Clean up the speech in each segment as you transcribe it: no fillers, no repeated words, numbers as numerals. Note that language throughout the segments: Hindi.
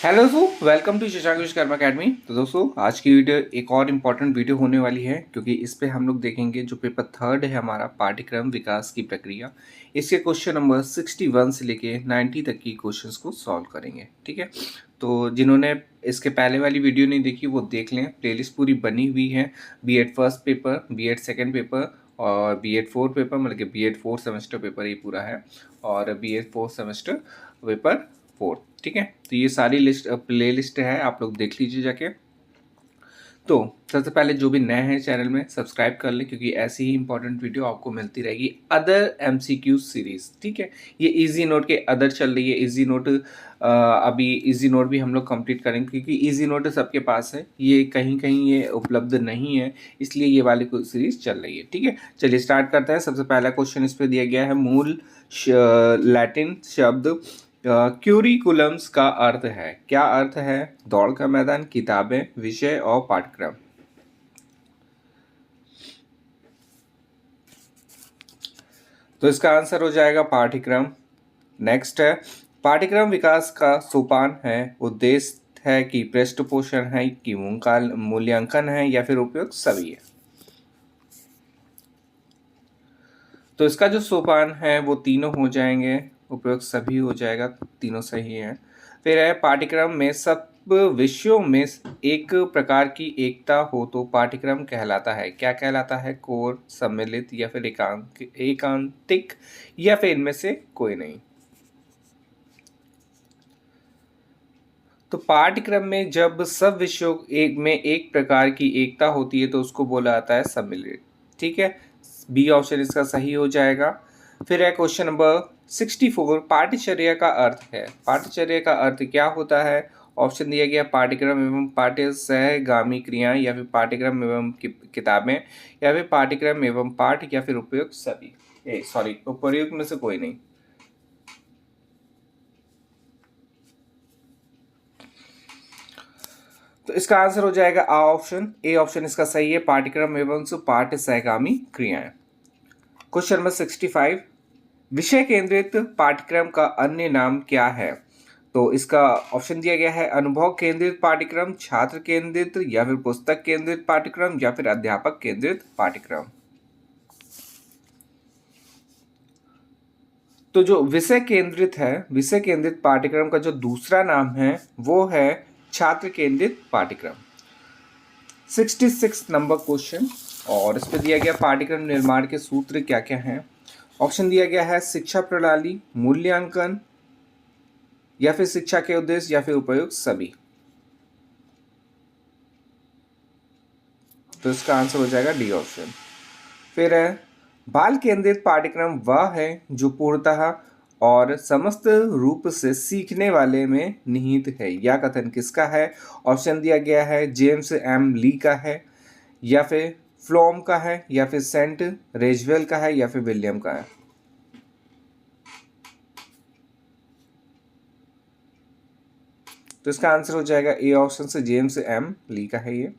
हेलो दोस्तों, welcome to Shashank Vishwakarma academy. तो दोस्तों, आज की वीडियो एक और इम्पॉर्टेंट वीडियो होने वाली है, क्योंकि इस पे हम लोग देखेंगे जो पेपर थर्ड है हमारा, पाठ्यक्रम विकास की प्रक्रिया। इसके क्वेश्चन नंबर 61 से लेके 90 तक की क्वेश्चंस को सॉल्व करेंगे। ठीक है, तो जिन्होंने इसके पहले वाली वीडियो नहीं देखी वो देख लें, प्लेलिस्ट पूरी बनी हुई है। B.Ed first paper, B.Ed second paper और B.Ed फोर्थ पेपर, मतलब कि B.Ed फोर्थ सेमेस्टर पेपर ये पूरा है, और B.Ed fourth semester paper fourth. ठीक है, तो ये सारी लिस्ट प्ले लिस्ट है, आप लोग देख लीजिए जाके। तो सबसे पहले जो भी नए हैं चैनल में सब्सक्राइब कर लें, क्योंकि ऐसी ही इंपॉर्टेंट वीडियो आपको मिलती रहेगी अदर MCQ सीरीज। ठीक है, ये इजी नोट के अदर चल रही है। इजी नोट अभी इजी नोट भी हम लोग कंप्लीट करेंगे, क्योंकि इजी नोट सबके पास है, ये कहीं कहीं ये उपलब्ध नहीं है, इसलिए ये वाली सीरीज चल रही है। ठीक है, चलिए स्टार्ट करते हैं। सबसे पहला क्वेश्चन इस पर दिया गया है, मूल लैटिन शब्द क्यूरिकुलम्स का अर्थ है। क्या अर्थ है? दौड़ का मैदान, किताबें, विषय और पाठ्यक्रम। तो इसका आंसर हो जाएगा पाठ्यक्रम। नेक्स्ट है, पाठ्यक्रम विकास का सोपान है, उद्देश्य है कि पृष्ठपोषण है कि मूल्यांकन है या फिर उपयोग सभी है। तो इसका जो सोपान है वो तीनों हो जाएंगे, उपयोग सभी हो जाएगा, तीनों सही है। फिर है, पाठ्यक्रम में सब विषयों में एक प्रकार की एकता हो तो पाठ्यक्रम कहलाता है। क्या कहलाता है? कोर, सम्मिलित या फिर एकांतिक, या फिर इनमें से कोई नहीं। तो पाठ्यक्रम में जब सब विषयों में एक प्रकार की एकता होती है तो उसको बोला जाता है सम्मिलित। ठीक है, बी ऑप्शन इसका सही हो जाएगा। फिर है क्वेश्चन नंबर 64, पाठ्यचर्या का अर्थ है। पाठ्यचर्या का अर्थ क्या होता है? ऑप्शन दिया गया, पाठ्यक्रम एवं पाठ्य सहगामी क्रियाएं, या फिर पाठ्यक्रम एवं किताबें, या फिर पाठ्यक्रम एवं पाठ, या फिर उपयोग सभी। सॉरी, उपयोग में से कोई नहीं। तो इसका आंसर हो जाएगा आ ऑप्शन, ए ऑप्शन इसका सही है, पाठ्यक्रम एवं पाठ्य सहगामी क्रियाएं। क्वेश्चन नंबर 65, विषय केंद्रित पाठ्यक्रम का अन्य नाम क्या है? तो इसका ऑप्शन दिया गया है, अनुभव केंद्रित पाठ्यक्रम, छात्र केंद्रित, या फिर पुस्तक केंद्रित पाठ्यक्रम, या फिर अध्यापक केंद्रित पाठ्यक्रम। तो जो विषय केंद्रित है, विषय केंद्रित पाठ्यक्रम का जो दूसरा नाम है वो है छात्र केंद्रित पाठ्यक्रम। 66 नंबर क्वेश्चन, और इस पर दिया गया पाठ्यक्रम निर्माण के सूत्र क्या क्या हैं। ऑप्शन दिया गया है, शिक्षा प्रणाली, मूल्यांकन, या फिर शिक्षा के उद्देश्य, या फिर उपयोग सभी। तो इसका आंसर हो जाएगा डी ऑप्शन। फिर है, बाल केंद्रित पाठ्यक्रम वह है जो पूर्णतः और समस्त रूप से सीखने वाले में निहित है। यह कथन किसका है? ऑप्शन दिया गया है, जेम्स एम ली का है, या फिर फ्लोम का है, या फिर सेंट रेजवेल का है, या फिर विलियम का है। तो इसका आंसर हो जाएगा ए ऑप्शन से, जेम्स एम ली का है ये।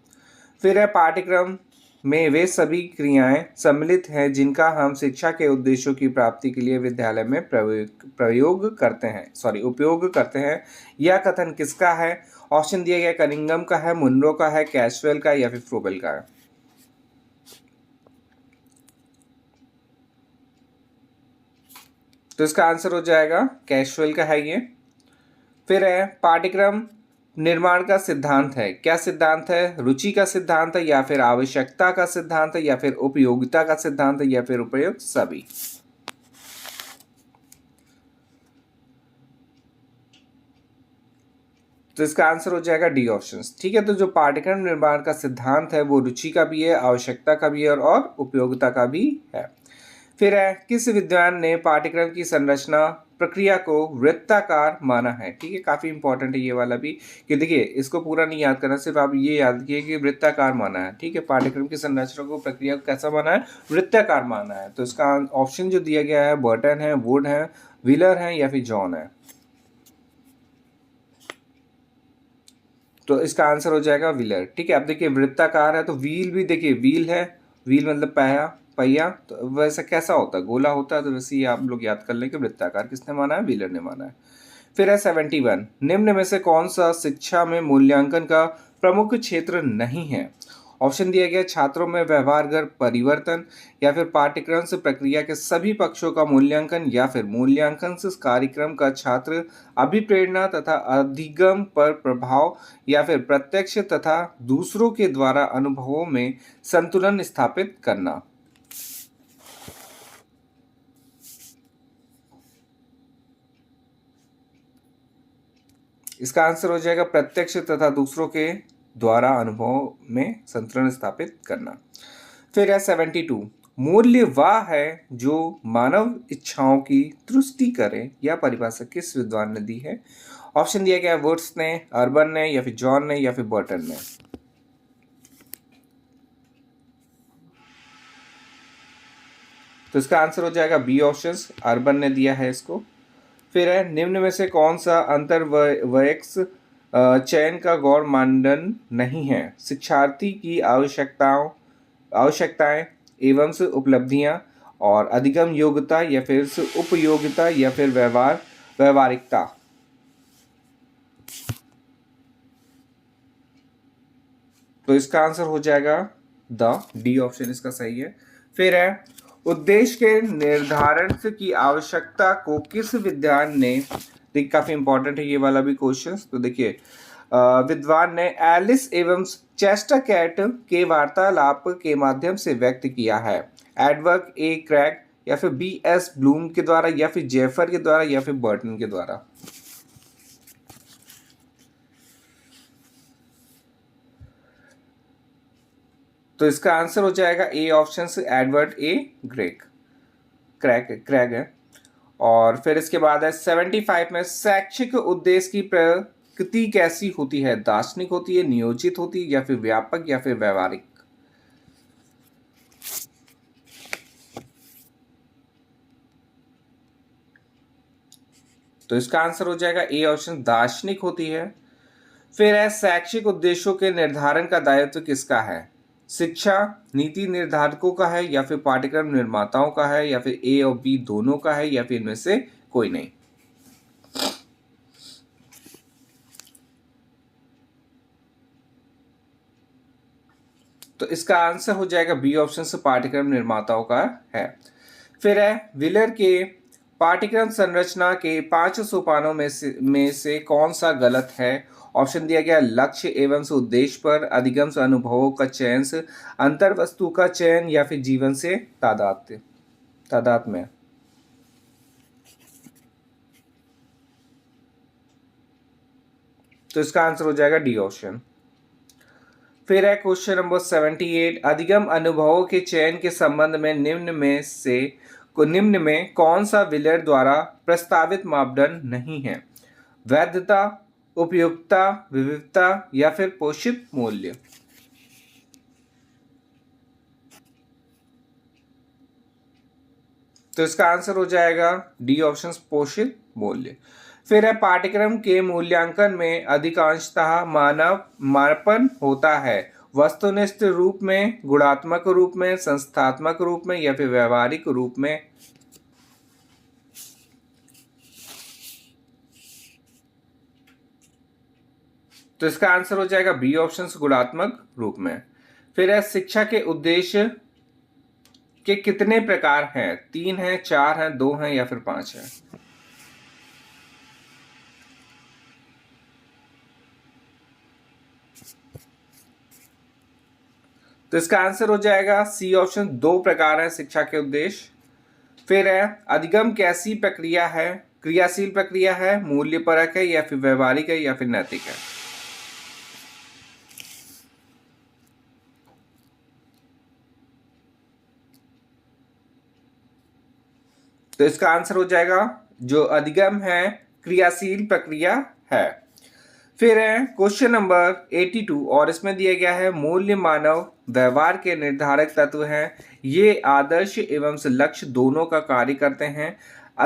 फिर है, पाठ्यक्रम में वे सभी क्रियाएं सम्मिलित हैं जिनका हम शिक्षा के उद्देश्यों की प्राप्ति के लिए विद्यालय में उपयोग करते हैं। यह कथन किसका है? ऑप्शन दिया गया, कनिंगम का है, मुनरो का है, कैशवेल का, या फिर फ्रोबेल का है। तो इसका आंसर हो जाएगा कैशवेल का है ये। फिर है, पाठ्यक्रम निर्माण का सिद्धांत है। क्या सिद्धांत है? रुचि का सिद्धांत है, या फिर आवश्यकता का सिद्धांत है, या फिर उपयोगिता का सिद्धांत है, या फिर उपयोग सभी। तो इसका आंसर हो जाएगा डी ऑप्शन। ठीक है, तो जो पाठ्यक्रम निर्माण का सिद्धांत है वो रुचि का भी है, आवश्यकता का भी है, और उपयोगिता का भी है। फिर है, किस विद्वान ने पाठ्यक्रम की संरचना प्रक्रिया को वृत्ताकार माना है? ठीक है, काफी इंपॉर्टेंट है ये वाला भी, कि देखिए इसको पूरा नहीं याद करना, सिर्फ आप ये याद कीजिए कि वृत्ताकार माना है। ठीक है, पाठ्यक्रम की संरचना को प्रक्रिया को कैसा माना है? वृत्ताकार माना है। तो इसका ऑप्शन जो दिया गया है, बर्टन है, वुड है, व्हीलर है, या फिर जॉन है। तो इसका आंसर हो जाएगा व्हीलर। ठीक है, अब देखिए वृत्ताकार है तो व्हील भी, देखिए व्हील है, व्हील मतलब पहिया, पहिया, तो वैसा कैसा होता है? गोला होता है, तो वैसे ही आप लोग याद कर लें कि वृत्ताकार किसने माना है? व्हीलर ने माना है। फिर है 71, निम्न में से कौन सा शिक्षा में मूल्यांकन का प्रमुख क्षेत्र नहीं है? ऑप्शन दिया गया छात्रों में व्यवहारगत परिवर्तन, या फिर पाठ्यक्रम से प्रक्रिया के सभी पक्षों का मूल्यांकन, या फिर मूल्यांकन से कार्यक्रम का छात्र अभिप्रेरणा तथा अधिगम पर प्रभाव, या फिर प्रत्यक्ष तथा दूसरों के द्वारा अनुभवों में संतुलन स्थापित करना। इसका आंसर हो जाएगा प्रत्यक्ष तथा दूसरों के द्वारा अनुभव में संतुलन स्थापित करना। फिर है 72, मूल्य वह है जो मानव इच्छाओं की तुष्टि करे, यह परिभाषा किस विद्वान ने दी है? ऑप्शन दिया गया वुड्स ने, अर्बन ने, या फिर जॉन ने, या फिर बर्टन ने। तो इसका आंसर हो जाएगा बी ऑप्शन, अर्बन ने दिया है इसको। फिर है निम्न में से कौन सा अंतर्वैयक्तिक चयन का गौण मानदंड नहीं है? शिक्षार्थी की आवश्यकताएं एवं से उपलब्धियां, और अधिगम योग्यता, या फिर से उपयोगिता, या फिर व्यवहारिकता। तो इसका आंसर हो जाएगा द डी ऑप्शन इसका सही है। फिर है उद्देश्य के निर्धारण से की आवश्यकता को किस विद्वान ने, देखिए काफी इंपॉर्टेंट है ये वाला भी क्वेश्चन। तो देखिए विद्वान ने एलिस एवं चेस्टरकैट के वार्तालाप के माध्यम से व्यक्त किया है? एडवर्ड ए क्रैग, या फिर बी एस ब्लूम के द्वारा, या फिर जेफर के द्वारा, या फिर बर्टन के द्वारा। तो इसका आंसर हो जाएगा ए ऑप्शन से एडवर्ड ए क्रैग है। और फिर इसके बाद है 75 में शैक्षिक उद्देश्य की प्रकृति कैसी होती है? दार्शनिक होती है, नियोजित होती है, या फिर व्यापक, या फिर व्यवहारिक? तो इसका आंसर हो जाएगा ए ऑप्शन, दार्शनिक होती है। फिर है शैक्षिक उद्देश्यों के निर्धारण का दायित्व किसका है? शिक्षा नीति निर्धारकों का है, या फिर पाठ्यक्रम निर्माताओं का है, या फिर ए और बी दोनों का है, या फिर इनमें से कोई नहीं? तो इसका आंसर हो जाएगा बी ऑप्शन से पाठ्यक्रम निर्माताओं का है। फिर है विलर के पाठ्यक्रम संरचना के 5 सोपानों में से कौन सा गलत है? ऑप्शन दिया गया लक्ष्य एवं से उद्देश्य पर, अधिगम से अनुभवों का चयन से, अंतर वस्तु का चयन, या फिर जीवन से तादाद में। तो इसका आंसर हो जाएगा डी ऑप्शन। फिर है क्वेश्चन नंबर 78, अधिगम अनुभवों के चयन के संबंध में निम्न में कौन सा विलर द्वारा प्रस्तावित मापदंड नहीं है? वैधता, उपयुक्तता, विविधता, या फिर पोषित मूल्य? तो इसका आंसर हो जाएगा डी ऑप्शन, पोषित मूल्य। फिर है पाठ्यक्रम के मूल्यांकन में अधिकांशतः मापन होता है वस्तुनिष्ठ रूप में, गुणात्मक रूप में, संस्थात्मक रूप में, या फिर व्यवहारिक रूप में? तो इसका आंसर हो जाएगा बी ऑप्शन, गुणात्मक रूप में। फिर है शिक्षा के उद्देश्य के कितने प्रकार हैं? 3 हैं, 4 हैं, 2 हैं, या फिर 5 हैं? तो इसका आंसर हो जाएगा सी ऑप्शन, 2 प्रकार है शिक्षा के उद्देश्य। फिर है अधिगम कैसी प्रक्रिया है? क्रियाशील प्रक्रिया है, मूल्यपरक है, या फिर व्यवहारिक है, या फिर नैतिक है? तो इसका आंसर हो जाएगा जो अधिगम है क्रियाशील प्रक्रिया है। फिर है क्वेश्चन नंबर 82, और इसमें दिया गया है मूल्य मानव व्यवहार के निर्धारक तत्व हैं। ये आदर्श एवं लक्ष्य दोनों का कार्य करते हैं।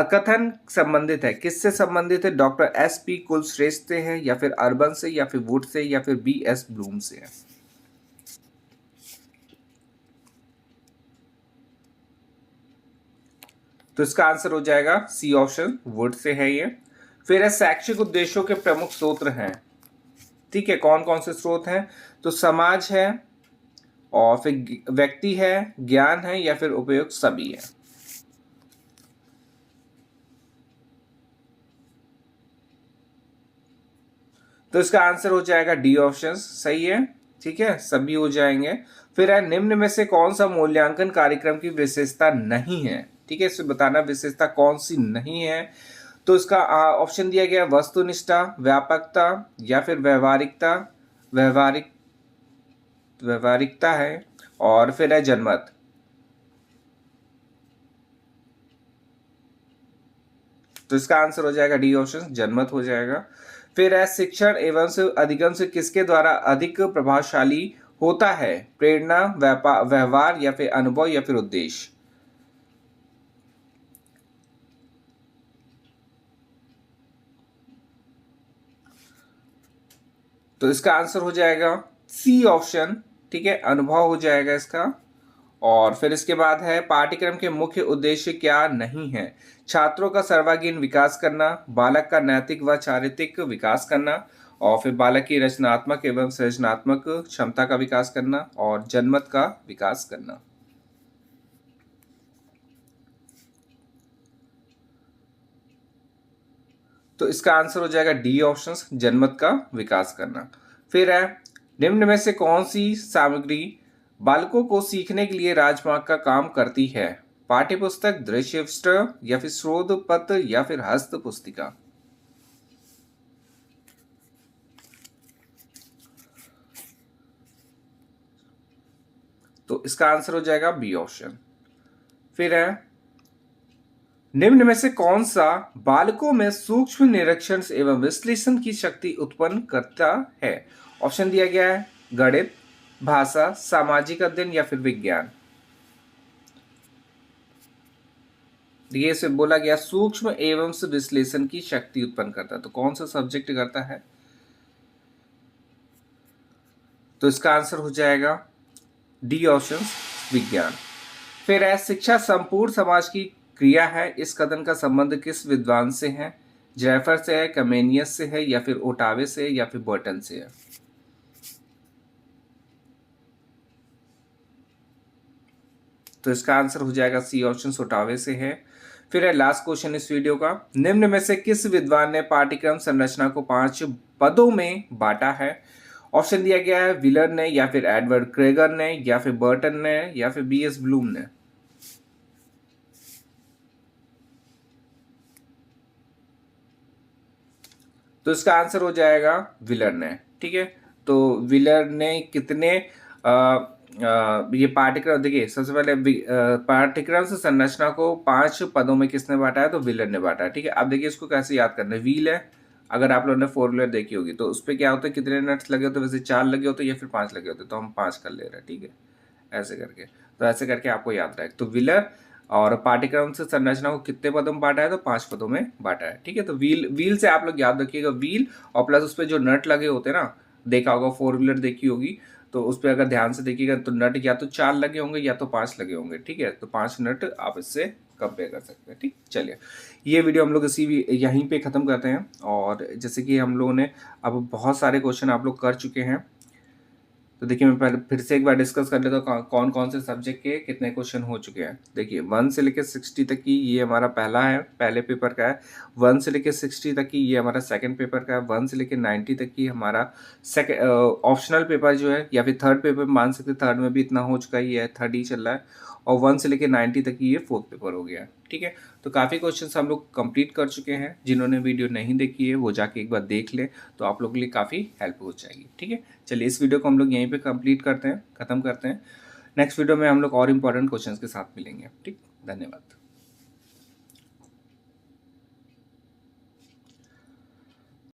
कथन संबंधित है, किससे संबंधित है? डॉक्टर एस पी कुलश्रेष्ठ से है, या फिर अर्बन से, या फिर वुड से, या फिर बी एस ब्लूम से है? तो इसका आंसर हो जाएगा सी ऑप्शन, वुड से है ये। फिर है शैक्षिक उद्देश्यों के प्रमुख स्रोत हैं, ठीक है, कौन कौन से स्रोत हैं, तो समाज है और फिर व्यक्ति है, ज्ञान है या फिर उपयोग, सभी है। तो इसका आंसर हो जाएगा डी ऑप्शन, सही है, ठीक है, सभी हो जाएंगे। फिर है निम्न में से कौन सा मूल्यांकन कार्यक्रम की विशेषता नहीं है, ठीक है, इसमें बताना विशेषता कौन सी नहीं है। तो इसका ऑप्शन दिया गया वस्तुनिष्ठा, व्यापकता या फिर व्यवहारिकता, व्यवहारिकता है, और फिर है जनमत। तो इसका आंसर हो जाएगा डी ऑप्शन, जनमत हो जाएगा। फिर है शिक्षण एवं से अधिगम से किसके द्वारा अधिक प्रभावशाली होता है, प्रेरणा, व्यवहार या फिर अनुभव या फिर उद्देश्य। तो इसका आंसर हो जाएगा सी ऑप्शन, ठीक है, अनुभव हो जाएगा इसका। और फिर इसके बाद है पाठ्यक्रम के मुख्य उद्देश्य क्या नहीं है, छात्रों का सर्वांगीण विकास करना, बालक का नैतिक व चारित्रिक विकास करना, और फिर बालक की रचनात्मक एवं सृजनात्मक क्षमता का विकास करना, और जनमत का विकास करना। तो इसका आंसर हो जाएगा डी ऑप्शन, जनमत का विकास करना। फिर है निम्न में से कौन सी सामग्री बालकों को सीखने के लिए राजमार्ग का काम करती है, पाठ्यपुस्तक, दृश्य पुस्तक या फिर शोध पत्र या फिर हस्त पुस्तिका। तो इसका आंसर हो जाएगा बी ऑप्शन। फिर है निम्न में से कौन सा बालकों में सूक्ष्म निरीक्षण एवं विश्लेषण की शक्ति उत्पन्न करता है, ऑप्शन दिया गया है गणित, भाषा, सामाजिक अध्ययन या फिर विज्ञान। ये से बोला गया सूक्ष्म एवं विश्लेषण की शक्ति उत्पन्न करता है, तो कौन सा सब्जेक्ट करता है, तो इसका आंसर हो जाएगा डी ऑप्शन, विज्ञान। फिर है शिक्षा संपूर्ण समाज की क्रिया है, इस कथन का संबंध किस विद्वान से है, जैफर से है, कमेनियस से है या फिर ओटावे से या फिर बर्टन से है। तो इसका आंसर हो जाएगा सी ऑप्शन, ओटावे से है। फिर है लास्ट क्वेश्चन इस वीडियो का, निम्न में से किस विद्वान ने पाठ्यक्रम संरचना को 5 पदों में बांटा है, ऑप्शन दिया गया है व्हीलर ने या फिर एडवर्ड क्रेगर ने या फिर बर्टन ने या फिर बीएस ब्लूम ने। तो इसका आंसर हो जाएगा व्हीलर ने, ठीक है। तो व्हीलर ने कितने ये पाठ्यक्रम, देखिए सबसे पहले पाठ्यक्रम से संरचना को 5 पदों में किसने बांटा है, तो व्हीलर ने बांटा है, ठीक है। अब देखिए इसको कैसे याद करना है, व्हील है, अगर आप लोगों ने 4 व्हीलर देखी होगी तो उस पर क्या होता है, कितने नट्स लगे होते हैं, वैसे 4 लगे होते या फिर 5 लगे होते, तो हम 5 कर ले रहे हैं, ठीक है, ऐसे करके। तो ऐसे करके आपको याद रहे, तो व्हीलर और पाठ्यक्रम से संरचना को कितने पदों में बांटा है, तो 5 पदों में बांटा है, ठीक है। तो व्हील से आप लोग याद रखिएगा, व्हील और प्लस उस पर जो नट लगे होते हैं ना, देखा होगा 4 व्हीलर देखी होगी, तो उस पर अगर ध्यान से देखिएगा तो नट या तो 4 लगे होंगे या तो 5 लगे होंगे, ठीक है। तो 5 नट आप इससे कंपेयर कर सकते हैं, ठीक। चलिए ये वीडियो हम लोग यहीं पे ख़त्म करते हैं। और जैसे कि हम लोगों ने अब बहुत सारे क्वेश्चन आप लोग कर चुके हैं, तो देखिए मैं पहले फिर से एक बार डिस्कस कर लेता हूँ कौन कौन से सब्जेक्ट के कितने क्वेश्चन हो चुके हैं। देखिए 1 से लेकर 60 तक की ये हमारा पहले पेपर का है, 1 से लेकर 60 तक की ये हमारा सेकंड पेपर का है, 1 से लेकर 90 तक की हमारा ऑप्शनल पेपर जो है या फिर थर्ड पेपर मान सकते, थर्ड में भी इतना हो चुका ही है, थर्ड ही चल रहा है, और 1 से लेकर 90 तक की ये 4th पेपर हो गया है, ठीक है। तो काफ़ी क्वेश्चंस हम लोग कंप्लीट कर चुके हैं, जिन्होंने वीडियो नहीं देखी है वो जाके एक बार देख लें, तो आप लोगों के लिए काफ़ी हेल्प हो जाएगी, ठीक है। चलिए इस वीडियो को हम लोग यहीं पे कंप्लीट करते हैं, ख़त्म करते हैं। नेक्स्ट वीडियो में हम लोग और इम्पोर्टेंट क्वेश्चंस के साथ मिलेंगे, ठीक। धन्यवाद।